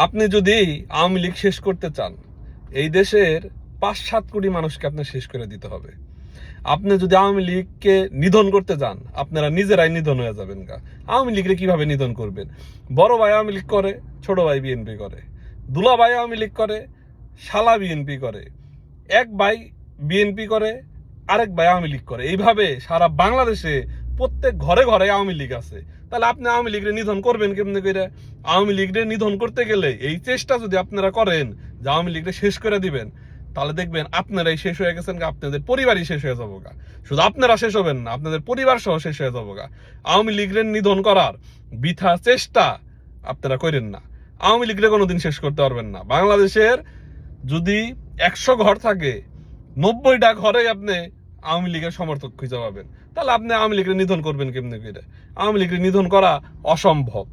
আপনি যদি আওয়ামী লীগ শেষ করতে চান, এই দেশের ৫-৭ কোটি মানুষকে আপনার শেষ করে দিতে হবে। আপনি যদি আওয়ামী লীগকে নিধন করতে চান, আপনারা নিজেরাই নিধন হয়ে যাবেন গা। আওয়ামী লীগকে কিভাবে নিধন করবেন? বড় ভাই আওয়ামী লীগ করে, ছোট ভাই বিএনপি করে, দুলা ভাই আওয়ামী লীগ করে, শালা বিএনপি করে, এক ভাই বিএনপি করে, আরেক ভাই আওয়ামী লীগ করে। এইভাবে সারা বাংলাদেশে প্রত্যেক ঘরে ঘরে আওয়ামী লীগ আছে। তাহলে আপনি আওয়ামী লীগের নিধন করবেন কেমনে করে? আওয়ামী লীগের নিধন করতে গেলে এই চেষ্টা যদি আপনারা করেন যে আওয়ামী লীগের শেষ করে দিবেন, তাহলে দেখবেন আপনারাই শেষ হয়ে গেছেন, আপনাদের পরিবারই শেষ হয়ে যাবো গা। শুধু আপনারা শেষ হবেন না, আপনাদের পরিবার সহ শেষ হয়ে যাবো গা। আওয়ামী লীগের নিধন করার বৃথা চেষ্টা আপনারা করেন না। আওয়ামী লীগের কোনোদিন শেষ করতে পারবেন না। বাংলাদেশের যদি ১০০ ঘর থাকে, ৯০টা ঘরে আপনি আওয়ামী লীগের সমর্থক খুঁজে পাবেন। তাহলে আপনি আওয়ামী লীগের নিধন করবেন কেমনে করে? আওয়ামী লীগের নিধন করা অসম্ভব।